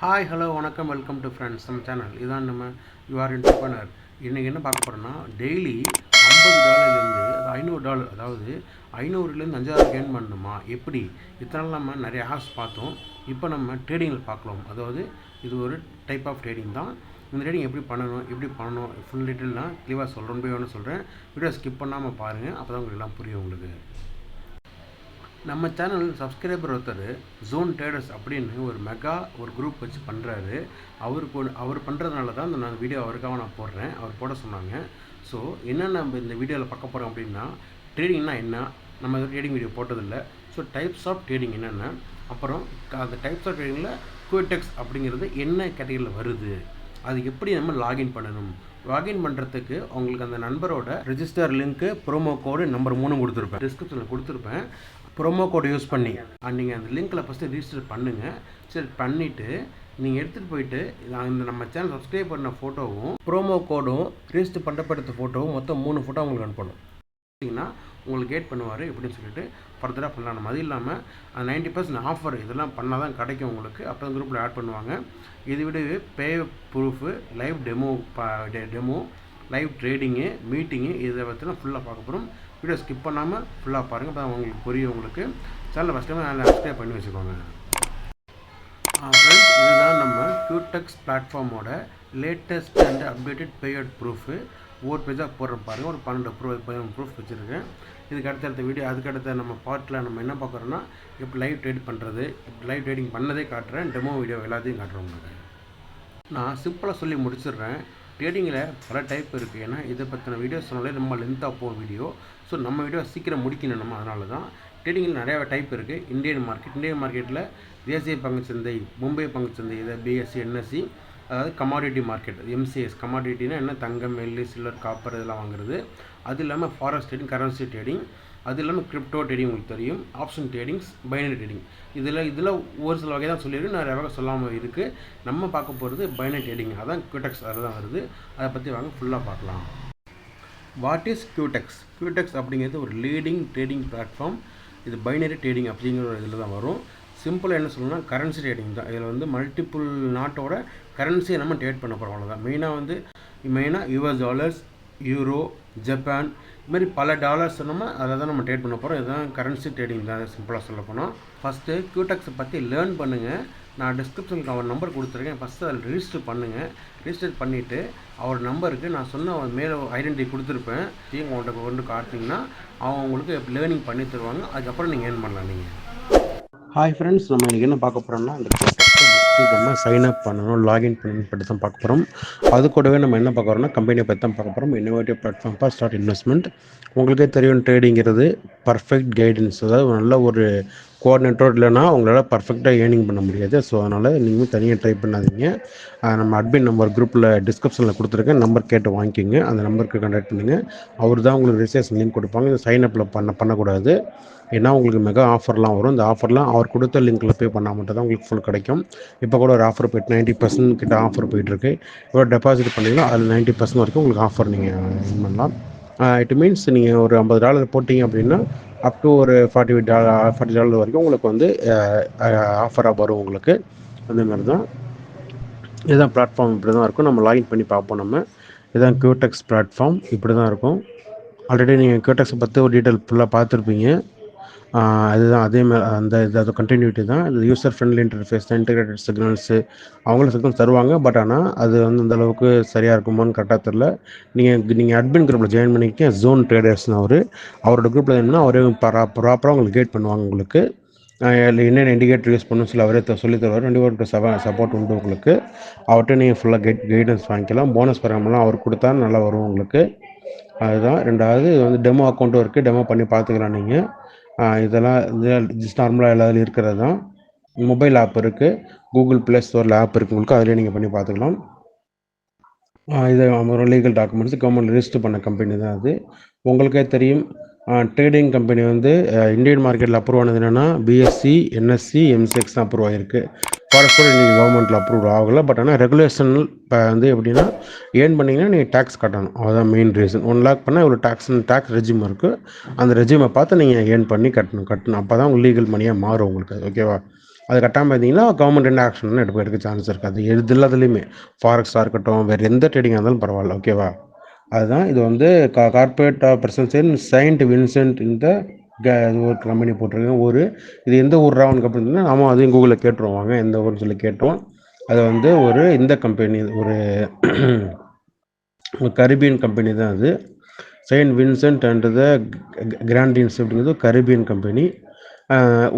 Hi hello வணக்கம் welcome to friends நம்ம channel இதான் நம்ம யூஆர் என்டர்பிரனர். இன்றைக்கி என்ன பார்க்க போகிறோன்னா டெய்லி $50 $500, அதாவது 500 5,000 கெயின் பண்ணணுமா எப்படி? இத்தனை நம்ம நிறைய ஆப்ஸ் பார்த்தோம். இப்போ நம்ம ட்ரேடிங்கில் பார்க்கலாம். அதாவது இது ஒரு டைப் ஆஃப் ட்ரேடிங் தான். இந்த ட்ரேடிங் எப்படி பண்ணணும் ஃபுல் டீட்டெயிலாம் கிளியராக சொல்கிறேன். போய் ஒன்று சொல்கிறேன். வீடியோ ஸ்கிப் பண்ணாமல் பாருங்கள், அப்போ தான் உங்களுக்கு எல்லாம் புரியும் உங்களுக்கு. நம்ம சேனல் சப்ஸ்கிரைபர் ஒருத்தர் ஜோன் ட்ரேடர்ஸ் அப்படின்னு ஒரு குரூப் வச்சு பண்ணுறாரு. அவர் பண்ணுறதுனால தான் நான் வீடியோ அவருக்காக நான் போடுறேன். அவர் போட சொன்னாங்க. ஸோ என்ன நம்ம இந்த வீடியோவில் பார்க்க போகிறோம் அப்படின்னா, ட்ரேடிங்னா என்ன, நம்ம ட்ரேடிங் வீடியோ போட்டதில்லை. ஸோ டைப்ஸ் ஆஃப் ட்ரேடிங் என்னென்ன, அப்புறம் அந்த டைப்ஸ் ஆஃப் ட்ரேடிங்கில் QTEX அப்படிங்கிறது என்ன கேட்டகரியில் வருது, அது எப்படி நம்ம லாகின் பண்ணணும். லாகின் பண்ணுறதுக்கு உங்களுக்கு அந்த நண்பரோட register link promo code number 3 கொடுத்துருப்பேன், டிஸ்கிரிப்ஷனில் கொடுத்துருப்பேன். ப்ரோமோ கோடு யூஸ் பண்ணி நீங்கள் அந்த லிங்க்கில் ஃபஸ்ட்டு ரிஜிஸ்டர் பண்ணுங்கள். சரி பண்ணிவிட்டு நீங்கள் எடுத்துகிட்டு போயிட்டு இந்த நம்ம சேனல் சப்ஸ்கிரைப் பண்ண ஃபோட்டோவும் ப்ரோமோ கோடும் ரிஜிஸ்டர் பண்ணப்படுத்த ஃபோட்டோவும் மொத்தம் 3 ஃபோட்டோ உங்களுக்கு அனுப்பணும். பார்த்தீங்கன்னா உங்களுக்கு கேட் பண்ணுவார் எப்படின்னு சொல்லிட்டு ஃபர்தராக பண்ணலாம். நம்ம அது இல்லாமல் 90% ஆஃபர் இதெல்லாம் பண்ணால் தான் கிடைக்கும் உங்களுக்கு. அப்போ தான் குரூப்பில் ஆட் பண்ணுவாங்க. இது விட pay proof, live demo, live trading, meeting, இதை பற்றிலாம் ஃபுல்லாக பார்க்க போகிறோம். வீடியோ ஸ்கிப் பண்ணாமல் ஃபுல்லாக பாருங்கள், அப்போ தான் உங்களுக்கு புரியும். உங்களுக்கு சேனலை ஃபஸ்ட் டைம் சப்ஸ்கிரைப் பண்ணி வச்சுக்கோங்க. ஃப்ரெண்ட்ஸ், இதுதான் நம்ம QTEX பிளாட்ஃபார்மோட latest and updated payout proof. ஒவ்வொரு பேஜாக போடுற பாருங்கள். ஒரு 12 ப்ரூஃப் வச்சுருக்கேன். இதுக்கு அடுத்த வீடியோ, அதுக்கடுத்த நம்ம பார்ட்டில் நம்ம என்ன பார்க்குறோன்னா, இப்போ லைவ் ட்ரேட் பண்ணுறது, லைவ் ட்ரேடிங் பண்ணதே காட்டுறேன். டெமோ வீடியோ எல்லாத்தையும் காட்டுறோம் உங்களுக்கு. நான் சிம்பிளாக சொல்லி முடிச்சிடுறேன். ட்ரேடிங்கில் பல டைப் இருக்குது. ஏன்னா இதை பற்றின வீடியோ சொன்னாலே ரொம்ப லென்த்தாக போகும் வீடியோ. ஸோ நம்ம வீடியோ சீக்கிரம் முடிக்கணும் நம்ம. அதனால தான் ட்ரேடிங்கில் நிறையா டைப் இருக்குது. இந்தியன் மார்க்கெட்டில் தேசிய பங்குச்சந்தை, மும்பை பங்குச்சந்தை, இதை பிஎஸ்சி, என்எஸ்சி, அதாவது கமாடிட்டி மார்க்கெட், எம்சிஎஸ். கமாடிட்டினா என்ன, தங்கம், வெள்ளி, சில்வர், காப்பர் இதெல்லாம் வாங்குறது. அது இல்லாமல் ஃபாரெக்ஸ் ட்ரேடிங், கரன்சி ட்ரேடிங், அது இல்லாமல் கிரிப்டோ ட்ரேடிங் உங்களுக்கு தெரியும், ஆப்ஷன் ட்ரேடிங்ஸ், பைனரி ட்ரேடிங். இதில் ஒரு சில வகை தான் சொல்லியிருக்கு, நிறைய வகை சொல்லாமல் இருக்குது. நம்ம பார்க்க போகிறது பைனரி ட்ரேடிங். அதான் QTEX அதில் தான் வருது. அதை பற்றி வாங்க ஃபுல்லாக பார்க்கலாம். What is QTEX? QTEX அப்படிங்கிறது ஒரு லீடிங் ட்ரேடிங் பிளாட்ஃபார்ம். இது பைனரி ட்ரேடிங் அப்படிங்கிற ஒரு இதில் தான் வரும். சிம்பிளாக என்ன சொல்லணும்னா கரன்சி ட்ரேடிங் தான். இதில் மல்டிபிள் நாட்டோட கரன்சியை நம்ம ட்ரேட் பண்ண போகிறோம். அவ்வளோதான். மெயினாக US டாலர்ஸ், யூரோ, ஜப்பான், இதுமாதிரி பல டாலர்ஸ் அதை தான் நம்ம ட்ரேட் பண்ண போகிறோம். இதுதான் கரன்சி ட்ரேடிங் தான் சிம்பிளாக சொல்ல போனோம். ஃபஸ்ட்டு QTEX பற்றி லேர்ன் பண்ணுங்கள். நான் டிஸ்கிரிப்ஷனுக்கு அவர் நம்பர் கொடுத்துருக்கேன். ஃபஸ்ட்டு அதில் ரிஜிஸ்டர் பண்ணுங்கள். ரிஜிஸ்டர் பண்ணிவிட்டு அவர் நம்பருக்கு நான் சொன்ன மேலே ஐடென்டிட்டி கொடுத்துருப்பேன். உங்கள்கிட்ட கொண்டு காட்டினீங்கன்னா அவங்க உங்களுக்கு லேர்னிங் பண்ணி தருவாங்க. அதுக்கப்புறம் நீங்கள் ஏர்ன் பண்ணலாம். நீங்கள் ஹாய் ஃப்ரெண்ட்ஸ், நம்ம இன்றைக்கி என்ன பார்க்க போகிறோம்னா, இந்த நம்ம சைன் அப் பண்ணணும், லாகின் பண்ணணும் பற்றி தான் பார்க்க போகிறோம். அது கூடவே நம்ம என்ன பார்க்க போகிறோம்னா, கம்பெனியை பற்றி தான் பார்க்க போகிறோம். Innovative platform for start investment. உங்களுக்கே தெரியும், ட்ரேடிங்கிறது பர்ஃபெக்ட் கைடன்ஸ். அதாவது நல்ல ஒரு கோஆர்டினேட்டர் இல்லைனா உங்களால் பர்ஃபெக்டாக ஏர்னிங் பண்ண முடியாது. ஸோ அதனால் நீங்கள் தனியாக ட்ரை பண்ணாதீங்க. நம்ம அட்மின் நம்பர் குரூப்பில் டிஸ்கிரிப்ஷனில் கொடுத்துருக்கேன். நம்பர் கேட்டு வாங்கிக்கிங்க. அந்த நம்பருக்கு கான்டாக்ட் பண்ணுங்கள். அவர் தான் உங்களுக்கு ரிஜிஸ்ட்ரேஷன் லிங்க் கொடுப்பாங்க. இந்த சைன் அப்பில் பண்ணக்கூடாது. ஏன்னா உங்களுக்கு மெகா ஆஃபர்லாம் வரும். இந்த ஆஃபர்லாம் அவர் கொடுத்த லிங்க்கில் பே பண்ணால் மட்டும் தான் உங்களுக்கு ஃபுல் கிடைக்கும். இப்போ கூட ஒரு ஆஃபர் போய்ட்டு 90% கிட்ட ஆஃபர் போயிட்டுருக்கு. இவ்வளோ டெபாசிட் பண்ணிங்கன்னா அதில் 90% வரைக்கும் உங்களுக்கு ஆஃபர் நீங்கள் வின் பண்ணலாம். இட் மீன்ஸ் நீங்கள் ஒரு $50 போட்டிங்க அப்படின்னா அப் டு ஒரு $40 வரைக்கும் உங்களுக்கு ஆஃபராக வரும் உங்களுக்கு. அந்த மாதிரி தான் இதுதான் பிளாட்ஃபார்ம். இப்படி தான் இருக்கும். நம்ம லாகின் பண்ணி பார்ப்போம். நம்ம இதுதான் QTEX பிளாட்ஃபார்ம். இப்படி தான் இருக்கும். ஆல்ரெடி நீங்கள் QTEX பற்றி ஒரு டீட்டெயில் ஃபுல்லாக பார்த்துருப்பீங்க. அதுதான் அதே மாதிரி அது கண்டினியூட்டி தான். இது யூசர் ஃப்ரெண்ட்லி இன்டர்ஃபேஸ் தான். இன்டெகிரேட்டட் சிக்னல்ஸு அவங்களும் சிக்னல் தருவாங்க. பட் ஆனால் அது அந்தளவுக்கு சரியாக இருக்குமான்னு கரெக்டாக தெரில. நீங்கள் அட்மின் குரூப்பில் ஜாயின் பண்ணிக்க ஜோன் ட்ரேடர்ஸ்னு அவரோட குரூப்பில் என்னன்னா அவரே ப்ராப்பராக உங்களுக்கு கைட் பண்ணுவாங்க. உங்களுக்கு என்னென்ன இண்டிகேட்டர் யூஸ் பண்ணணும் சொல்லி அவரே சொல்லி தருவார். 24/7 சப்போர்ட் உண்டு உங்களுக்கு. அவர்கிட்ட நீங்கள் ஃபுல்லாக கைடன்ஸ் வாங்கிக்கலாம். போனஸ் ப்ரோக்ராம்லாம் அவர் கொடுத்தா நல்லா வரும் உங்களுக்கு. அதுதான். ரெண்டாவது டெமோ அக்கௌண்ட்டும் இருக்குது. டெமோ பண்ணி பார்த்துக்கலாம் நீங்கள். இதெல்லாம் ஜஸ்ட் நார்மலாக எல்லாத்துலையும் இருக்கிறது தான். மொபைல் ஆப் இருக்குது. கூகுள் ப்ளே ஸ்டோரில் ஆப் இருக்குது உங்களுக்கு. அதிலே நீங்கள் பண்ணி பார்த்துக்கலாம். இது லீகல் டாக்குமெண்ட்ஸ் கவர்மெண்ட் ரிஜிஸ்டர் பண்ண கம்பெனி தான் அது. உங்களுக்கே தெரியும், ட்ரேடிங் கம்பெனி இந்தியன் மார்க்கெட்டில் அப்ரூவ் ஆனது என்னென்னா பிஎஸ்சி, என்எஸ்சி, எம்சிஎக்ஸ் தான் அப்ரூவ் ஆகிருக்கு. ஃபாரஸ்ட் கூட இன்றைக்கி கவர்மெண்ட்டில் அப்ரூவ் ஆகலை. பட் ஆனால் ரெகுலேஷன் இப்போ எப்படின்னா ஏர்ன் பண்ணிங்கன்னா நீங்கள் டேக்ஸ் கட்டணும். அதுதான் மெயின் ரீசன். 1 lakh பண்ணால் இவ்வளோ டேக்ஸ் ரெஜிம் இருக்குது. அந்த ரெஜிமை பார்த்து நீங்கள் ஏர்ன் பண்ணி கட்டணும். அப்போ தான் உங்களுக்கு லீகல் மணியாக மாறும் உங்களுக்கு. ஓகேவா? அது கட்டாமல் இருந்தீங்கன்னா கவர்மெண்ட் என்ன ஆக்ஷன் எடுக்க சான்ஸ் இருக்குது. அது எது எல்லாத்துலேயுமே ஃபாரெக்ஸாக இருக்கட்டும், வேறு எந்த ட்ரேடிங்காக இருந்தாலும் பரவாயில்ல. ஓகேவா? அதுதான் இது வந்து கார்பரேட் பர்சன்ஸ் இன் செயின்ட் வின்சென்ட் இந்த ஒரு கம்பெனி போட்டிருக்கேன். இது எந்த ஊர் ராவனுக்கு அப்படின்னா நாம அதையும் கூகுளில் கேட்டுருவாங்க எந்த ஊர்னு சொல்லி கேட்டோம். அது வந்து இந்த கம்பெனி ஒரு கரிபியன் கம்பெனி தான் அது. செயின்ட் வின்சென்ட் அண்ட் த கிராண்டின்ஸ் அப்படிங்கிறது கரிபியன் கம்பெனி.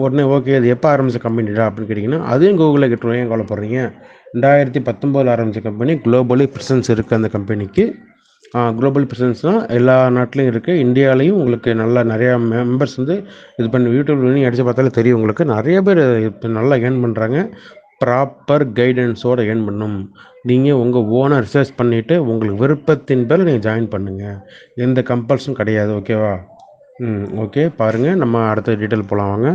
உடனே ஓகே இது எப்போ ஆரம்பித்த கம்பெனிடா அப்படின்னு கேட்டிங்கன்னா அதையும் கூகுளில் கேட்டுருவோம். ஏன் கவலைப்படுறீங்க? 2019 ஆரம்பித்த கம்பெனி. குளோபலி ப்ரெசன்ஸ் இருக்குது அந்த கம்பெனிக்கு. குளோபல் ப்ரெசன்ஸ்னால் எல்லா நாட்டிலையும் இருக்குது. இந்தியாவிலையும் உங்களுக்கு நிறையா மெம்பர்ஸ் வந்து இது பண்ணி யூடியூப்ல அடித்து பார்த்தாலே தெரியும். உங்களுக்கு நிறைய பேர் இப்போ நல்லா ஏர்ன் பண்ணுறாங்க. ப்ராப்பர் கைடன்ஸோடு ஏர்ன் பண்ணணும். நீங்கள் உங்கள் ஓனாக ரிசர்ச் பண்ணிவிட்டு உங்களுக்கு விருப்பத்தின் பேர் நீங்கள் ஜாயின் பண்ணுங்கள். எந்த கம்பல்ஷனும் கிடையாது. ஓகேவா? ஓகே, பாருங்கள். நம்ம அடுத்த டீட்டெயில் போகலாம் வாங்க.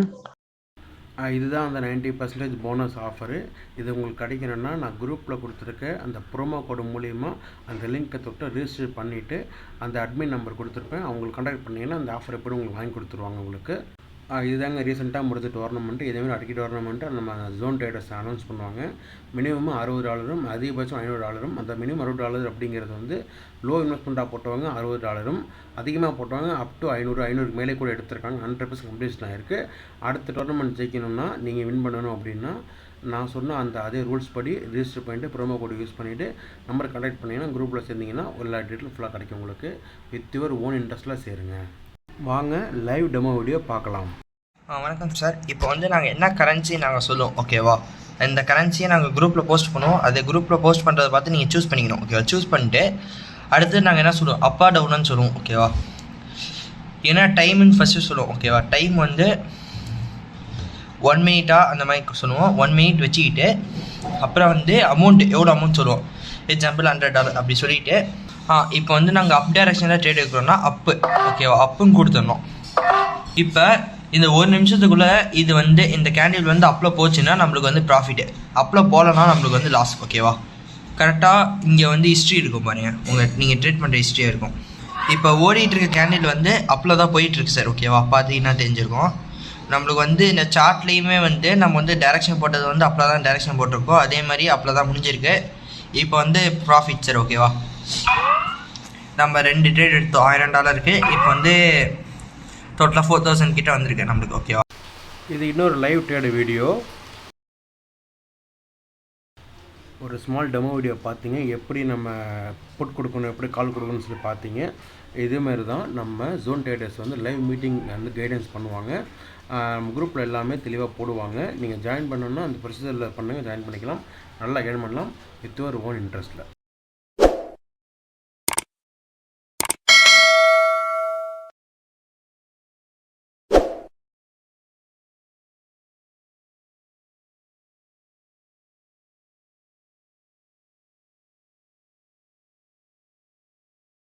இதுதான் அந்த 90% போனஸ் ஆஃபரு. இது உங்களுக்கு கிடைக்கணும்னா நான் குரூப்பில் கொடுத்துருக்க அந்த ப்ரோமோ கோடு மூலிமா அந்த லிங்க்கை தொட்டு ரிஜிஸ்டர் பண்ணிவிட்டு அந்த அட்மின் நம்பர் கொடுத்துருப்பேன். அவங்களுக்கு கான்டாக்ட் பண்ணிங்கன்னா அந்த ஆஃபர் எப்படி உங்களுக்கு வாங்கி கொடுத்துருவாங்க உங்களுக்கு. இதுதாங்க ரீசெண்டாக முடிஞ்ச டோர்னமெண்ட்டு. இதேமாதிரி அடிக்கடி டோர்னமெண்ட்டு நம்ம ஜோன் ட்ரேடர்ஸ் அனௌன்ஸ் பண்ணுவாங்க. மினிமம் $60, அதிகபட்சம் $500. அந்த மினிமம் $60 அப்படிங்கிறது வந்து லோ இன்வெஸ்ட்மெண்ட்டாக போட்டவங்க $60, அதிகமாக போட்டவங்க அப் டு 500 மேலே கூட எடுத்திருக்காங்க. 100% கம்ப்ளீஷன் ஆகிருக்கு. அடுத்த டோர்னமெண்ட் ஜெயிக்கணும்னா நீங்கள் வின் பண்ணணும் அப்படின்னா நான் சொன்ன அந்த அதே ரூல்ஸ் படி ரிஜிஸ்டர் பண்ணிவிட்டு ப்ரோமோ கோடு யூஸ் பண்ணிவிட்டு நம்பர் கனெக்ட் பண்ணிங்கன்னா குரூப்பில் சேர்ந்தீங்கன்னா எல்லா டீட்டெயிலும் ஃபுல்லாக கிடைக்கும் உங்களுக்கு. வித் யுவர் ஓன் இன்ட்ரெஸ்ட்டில் சேருங்க. வாங்க லைவ் டெமோ வீடியோ பார்க்கலாம். வணக்கம் சார். இப்போ வந்து நாங்கள் என்ன கரன்சி நாங்கள் சொல்லுவோம், ஓகேவா? இந்த கரன்சியை நாங்கள் குரூப்பில் போஸ்ட் பண்ணுவோம். அது குரூப்பில் போஸ்ட் பண்ணுறதை பார்த்து நீங்கள் சூஸ் பண்ணிக்கணும், ஓகேவா? சூஸ் பண்ணிட்டு அடுத்து நாங்கள் என்ன சொல்லுவோம், அப்பா டவுன்னு சொல்லுவோம், ஓகேவா? ஏன்னா டைமுன்னு ஃபஸ்ட்டு சொல்லுவோம், ஓகேவா? டைம் வந்து 1 மினிட்டாக அந்த மாதிரி சொல்லுவோம். 1 மினிட் வச்சுக்கிட்டு அப்புறம் வந்து அமௌண்ட் எவ்வளோ அமௌண்ட் சொல்லுவோம். எக்ஸாம்பிள் $100 அப்படி சொல்லிவிட்டு இப்போ வந்து நாங்கள் அப் டைரக்ஷனில் ட்ரேட் எடுக்கிறோன்னா அப்பு, ஓகேவா? அப்புன்னு கொடுத்துடணும். இப்போ இந்த 1 நிமிஷத்துக்குள்ளே இது வந்து இந்த கேண்டில் வந்து அப்பில் போச்சுன்னா நம்மளுக்கு வந்து ப்ராஃபிட்டு, அப்பில் போகலன்னா நம்மளுக்கு வந்து லாஸ், ஓகேவா? கரெக்டாக இங்கே வந்து ஹிஸ்ட்ரி இருக்கும் பாருங்கள், நீங்கள் ட்ரேட் பண்ணுற ஹிஸ்ட்ரியாக இருக்கும். இப்போ ஓடிட்டு இருக்க கேண்டில் வந்து அப்பில் தான் போயிட்டுருக்கு சார், ஓகேவா? பார்த்தீங்கன்னா தெரிஞ்சிருக்கும். நம்மளுக்கு வந்து இந்த சார்ட்லேயுமே வந்து நம்ம வந்து டைரெக்ஷன் போட்டது வந்து அப்பில் தான் டைரெக்ஷன் போட்டிருக்கோம். அதே மாதிரி அப்பில் தான் முடிஞ்சிருக்கு. இப்போ வந்து ப்ராஃபிட் சார், ஓகேவா? நம்ம 2 ட்ரேட் எடுத்தோம், $1000. இப்போ வந்து டோட்டலாக 4000 கிட்ட வந்திருக்கு நம்மளுக்கு, ஓகேவா? இது இன்னொரு லைவ் ட்ரேடு வீடியோ, ஒரு ஸ்மால் டெமோ வீடியோ பார்த்தீங்க. எப்படி நம்ம புட் கொடுக்கணும், எப்படி கால் கொடுக்கணும்னு சொல்லி பார்த்தீங்க. இதேமாரி தான் நம்ம ஜோன் ட்ரேடர்ஸ் வந்து லைவ் மீட்டிங் வந்து கைடன்ஸ் பண்ணுவாங்க. குரூப்பில் எல்லாமே தெளிவாக போடுவாங்க. நீங்கள் ஜாயின் பண்ணணுன்னா அந்த ப்ரொசீஜரில் பண்ணுங்கள், ஜாயின் பண்ணிக்கலாம். நல்லா ஏர்ன் பண்ணலாம் வித் யுவர் ஓன் இன்ட்ரெஸ்ட்டில்.